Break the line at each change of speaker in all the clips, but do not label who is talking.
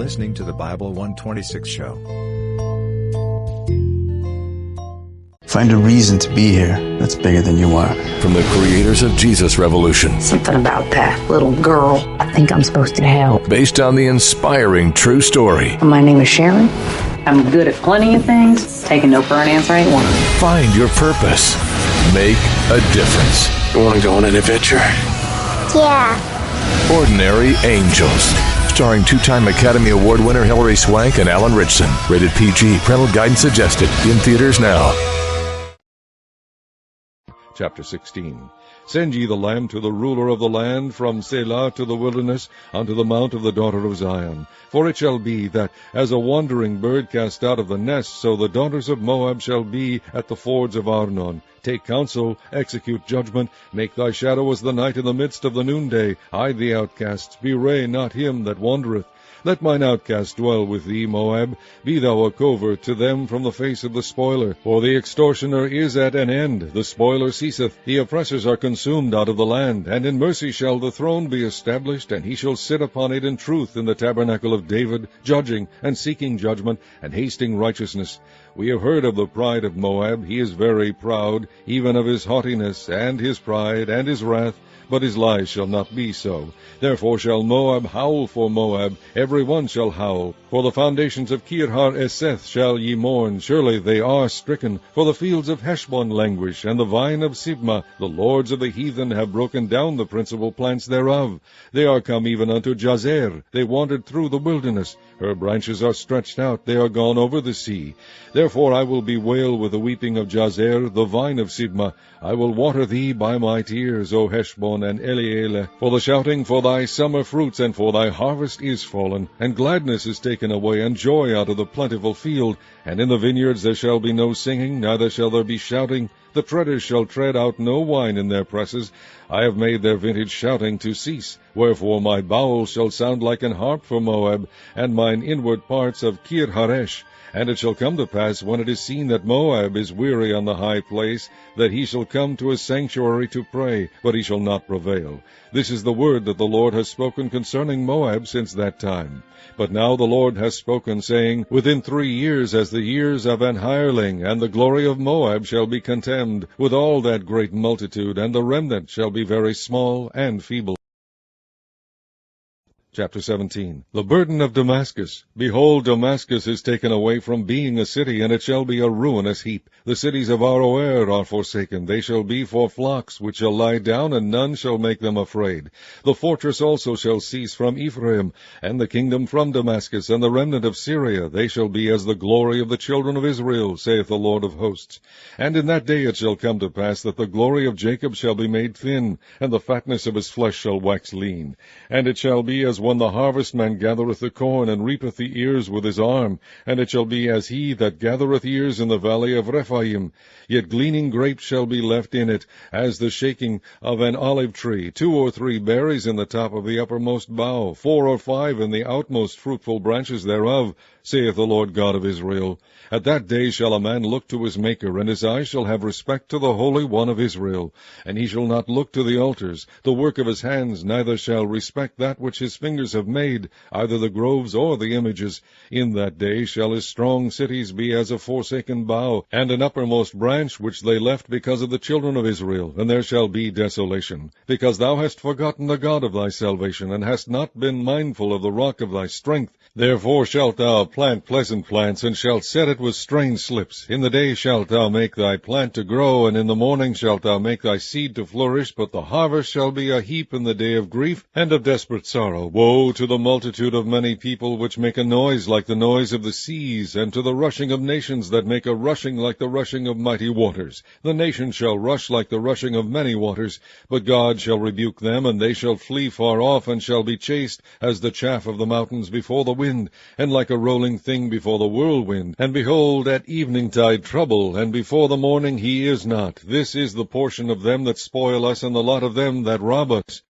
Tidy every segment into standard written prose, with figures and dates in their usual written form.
listening to the Bible 126 show.
Find a reason to be here that's bigger than you are.
From the creators of Jesus Revolution.
Something about that little girl. I think I'm supposed to help.
Based on the inspiring true story.
My name is Sharon. I'm good at plenty of things. Taking no for an answer ain't one.
Find your purpose. Make a difference.
You want to go on an adventure?
Yeah.
Ordinary Angels. Starring two-time Academy Award winner Hilary Swank and Alan Ritchson. Rated PG. Parental guidance suggested. In theaters now.
Chapter 16. Send ye the lamb to the ruler of the land, from Selah to the wilderness, unto the mount of the daughter of Zion. For it shall be that, as a wandering bird cast out of the nest, so the daughters of Moab shall be at the fords of Arnon. Take counsel, execute judgment, make thy shadow as the night in the midst of the noonday. Hide the outcasts, bewray not him that wandereth. Let mine outcast dwell with thee, Moab. Be thou a covert to them from the face of the spoiler. For the extortioner is at an end, the spoiler ceaseth, the oppressors are consumed out of the land. And in mercy shall the throne be established, and he shall sit upon it in truth in the tabernacle of David, judging and seeking judgment, and hasting righteousness. We have heard of the pride of Moab. He is very proud, even of his haughtiness, and his pride, and his wrath. But his lies shall not be so. Therefore shall Moab howl for Moab, every one shall howl. For the foundations of Kir-har-eseth shall ye mourn, surely they are stricken. For the fields of Heshbon languish, and the vine of Sibmah. The lords of the heathen have broken down the principal plants thereof. They are come even unto Jazer, they wandered through the wilderness. Her branches are stretched out, they are gone over the sea. Therefore I will bewail with the weeping of Jazer, the vine of Sibmah. I will water thee by my tears, O Heshbon and Elealeh. For the shouting for thy summer fruits and for thy harvest is fallen, and gladness is taken away, and joy out of the plentiful field. And in the vineyards there shall be no singing, neither shall there be shouting. The treaders shall tread out no wine in their presses. I have made their vintage shouting to cease. Wherefore my bowels shall sound like an harp for Moab, and mine inward parts of Kir-haresh. And it shall come to pass, when it is seen that Moab is weary on the high place, that he shall come to his sanctuary to pray, but he shall not prevail. This is the word that the Lord has spoken concerning Moab since that time. But now the Lord has spoken, saying, Within 3 years, as the years of an hireling, and the glory of Moab shall be contemned, with all that great multitude, and the remnant shall be very small and feeble. Chapter 17. The burden of Damascus. Behold, Damascus is taken away from being a city, and it shall be a ruinous heap. The cities of Aroer are forsaken. They shall be for flocks, which shall lie down, and none shall make them afraid. The fortress also shall cease from Ephraim, and the kingdom from Damascus, and the remnant of Syria. They shall be as the glory of the children of Israel, saith the Lord of hosts. And in that day it shall come to pass that the glory of Jacob shall be made thin, and the fatness of his flesh shall wax lean. And it shall be as when the harvestman gathereth the corn, and reapeth the ears with his arm, and it shall be as he that gathereth ears in the valley of Rephaim. Yet gleaning grapes shall be left in it, as the shaking of an olive tree, 2 or 3 berries in the top of the uppermost bough, 4 or 5 in the outmost fruitful branches thereof, saith the Lord God of Israel. At that day shall a man look to his Maker, and his eyes shall have respect to the Holy One of Israel. And he shall not look to the altars, the work of his hands, neither shall respect that which his fingers have made, either the groves or the images. In that day shall his strong cities be as a forsaken bough, and an uppermost branch which they left because of the children of Israel, and there shall be desolation. Because thou hast forgotten the God of thy salvation, and hast not been mindful of the rock of thy strength. Therefore shalt thou plant pleasant plants, and shalt set it with strange slips. In the day shalt thou make thy plant to grow, and in the morning shalt thou make thy seed to flourish, but the harvest shall be a heap in the day of grief and of desperate sorrow. Woe to the multitude of many people which make a noise like the noise of the seas, and to the rushing of nations that make a rushing like the rushing of mighty waters. The nations shall rush like the rushing of many waters, but God shall rebuke them, and they shall flee far off, and shall be chased as the chaff of the mountains before the wind, and like a rolling thing before the whirlwind. And behold, at eventide trouble, and before the morning he is not. This is the portion of them that spoil us, and the lot of them that rob us.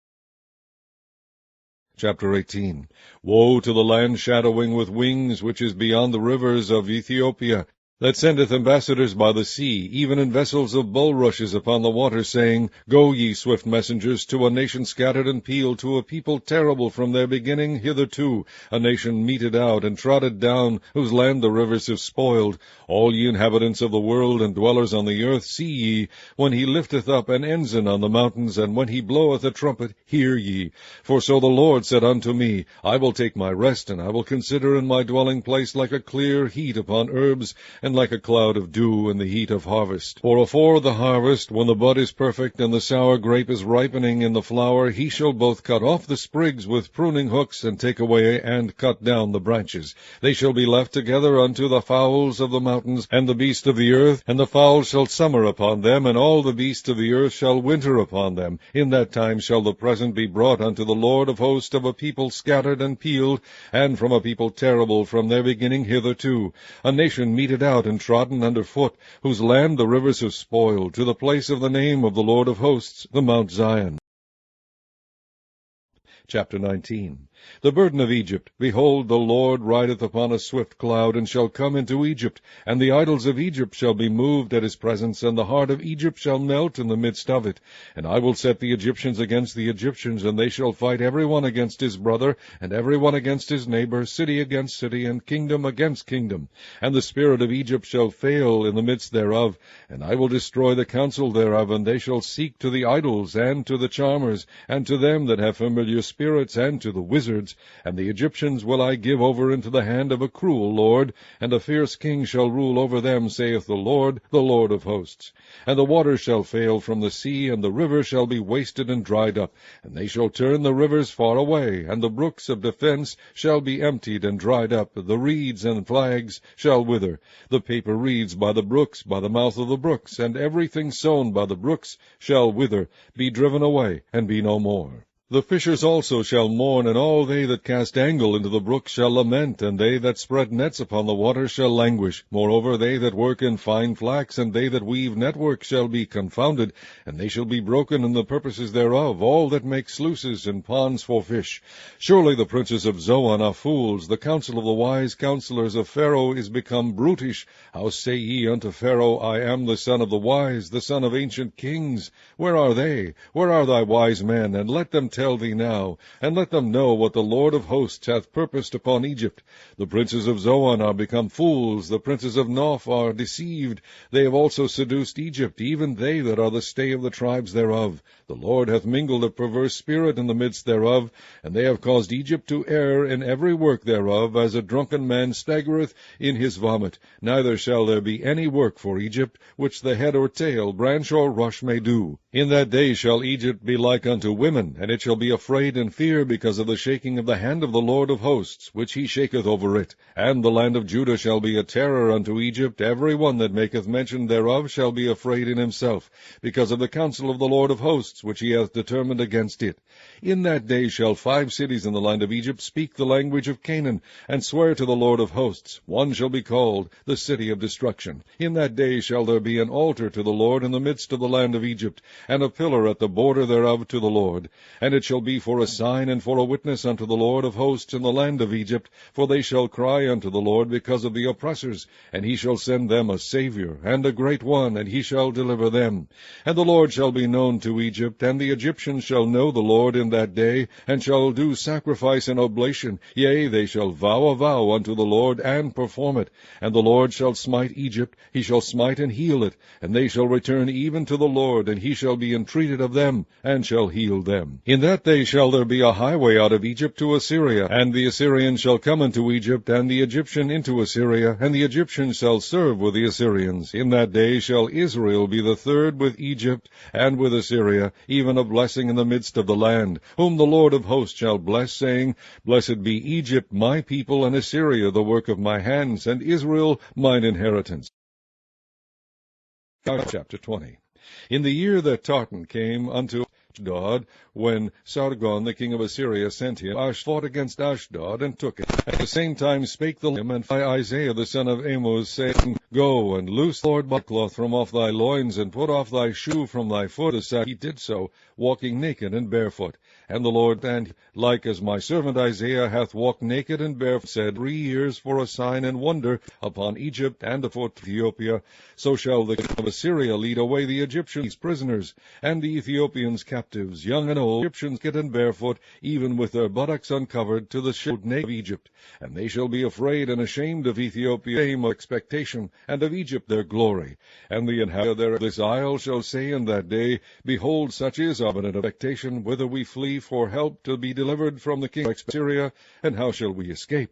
Chapter 18. Woe to the land shadowing with wings, which is beyond the rivers of Ethiopia. that sendeth ambassadors by the sea, even in vessels of bulrushes upon the water, saying, Go, ye swift messengers, to a nation scattered and peeled, to a people terrible from their beginning hitherto, a nation meted out and trodden down, whose land the rivers have spoiled. All ye inhabitants of the world and dwellers on the earth, see ye, when he lifteth up an ensign on the mountains, and when he bloweth a trumpet, hear ye. For so the Lord said unto me, I will take my rest, and I will consider in my dwelling place like a clear heat upon herbs, and like a cloud of dew in the heat of harvest. For afore the harvest, when the bud is perfect, and the sour grape is ripening in the flower, he shall both cut off the sprigs with pruning hooks, and take away and cut down the branches. They shall be left together unto the fowls of the mountains, and the beasts of the earth, and the fowls shall summer upon them, and all the beasts of the earth shall winter upon them. In that time shall the present be brought unto the Lord of hosts of a people scattered and peeled, and from a people terrible from their beginning hitherto, a nation meted out and trodden under foot, whose land the rivers have spoiled, to the place of the name of the Lord of hosts, the Mount Zion. Chapter 19. The burden of Egypt. Behold, the Lord rideth upon a swift cloud, and shall come into Egypt, and the idols of Egypt shall be moved at his presence, and the heart of Egypt shall melt in the midst of it. And I will set the Egyptians against the Egyptians, and they shall fight every one against his brother, and every one against his neighbor, city against city, and kingdom against kingdom. And the spirit of Egypt shall fail in the midst thereof, and I will destroy the counsel thereof, and they shall seek to the idols, and to the charmers, and to them that have familiar spirits, and to the wizards. And the Egyptians will I give over into the hand of a cruel lord, and a fierce king shall rule over them, saith the Lord of hosts. And the waters shall fail from the sea, and the river shall be wasted and dried up, and they shall turn the rivers far away, and the brooks of defence shall be emptied and dried up, the reeds and flags shall wither, the paper reeds by the brooks, by the mouth of the brooks, and everything sown by the brooks shall wither, be driven away, and be no more. The fishers also shall mourn, and all they that cast angle into the brook shall lament, and they that spread nets upon the water shall languish. Moreover, they that work in fine flax, and they that weave network shall be confounded, and they shall be broken in the purposes thereof, all that make sluices and ponds for fish. Surely the princes of Zoan are fools, the counsel of the wise counselors of Pharaoh is become brutish. How say ye unto Pharaoh, I am the son of the wise, the son of ancient kings? Where are they? Where are thy wise men? And let them tell thee now, and let them know what the Lord of hosts hath purposed upon Egypt. The princes of Zoan are become fools, the princes of Noph are deceived. They have also seduced Egypt, even they that are the stay of the tribes thereof. The Lord hath mingled a perverse spirit in the midst thereof, and they have caused Egypt to err in every work thereof, as a drunken man staggereth in his vomit. Neither shall there be any work for Egypt, which the head or tail, branch or rush may do. In that day shall Egypt be like unto women, and it shall be afraid and fear because of the shaking of the hand of the Lord of hosts, which he shaketh over it. And the land of Judah shall be a terror unto Egypt. Every one that maketh mention thereof shall be afraid in himself, because of the counsel of the Lord of hosts, which he hath determined against it. In that day shall 5 cities in the land of Egypt speak the language of Canaan, and swear to the Lord of hosts. One shall be called the city of destruction. In that day shall there be an altar to the Lord in the midst of the land of Egypt, and a pillar at the border thereof to the Lord. And it shall be for a sign and for a witness unto the Lord of hosts in the land of Egypt, for they shall cry unto the Lord because of the oppressors, and he shall send them a Saviour, and a great one, and he shall deliver them. And the Lord shall be known to Egypt, and the Egyptians shall know the Lord in that day, and shall do sacrifice and oblation. Yea, they shall vow a vow unto the Lord, and perform it. And the Lord shall smite Egypt, he shall smite and heal it, and they shall return even to the Lord, and he shall be entreated of them, and shall heal them. In that day shall there be a highway out of Egypt to Assyria, and the Assyrian shall come into Egypt, and the Egyptian into Assyria, and the Egyptians shall serve with the Assyrians. In that day shall Israel be the third with Egypt and with Assyria, even a blessing in the midst of the land, whom the Lord of hosts shall bless, saying, Blessed be Egypt, my people, and Assyria, the work of my hands, and Israel, mine inheritance. Chapter 20. In the year that Tartan came unto Ashdod, when Sargon the king of Assyria sent him, fought against Ashdod, and took it. At the same time spake the Lord by Isaiah the son of Amoz, saying, Go, and loose Lord cloth from off thy loins, and put off thy shoe from thy foot. As he did so, walking naked and barefoot. And the Lord, and like as my servant Isaiah hath walked naked and barefoot, said, 3 years for a sign and wonder upon Egypt and upon Ethiopia, so shall the king of Assyria lead away the Egyptians prisoners, and the Ethiopians captives, young and old, Egyptians naked and barefoot, even with their buttocks uncovered, to the ship of Egypt. And they shall be afraid and ashamed of Ethiopia, shame of expectation, and of Egypt their glory. And the inhabitant of this isle shall say in that day, Behold, such is our expectation, whither we flee for help to be delivered from the king of Assyria, and how shall we escape?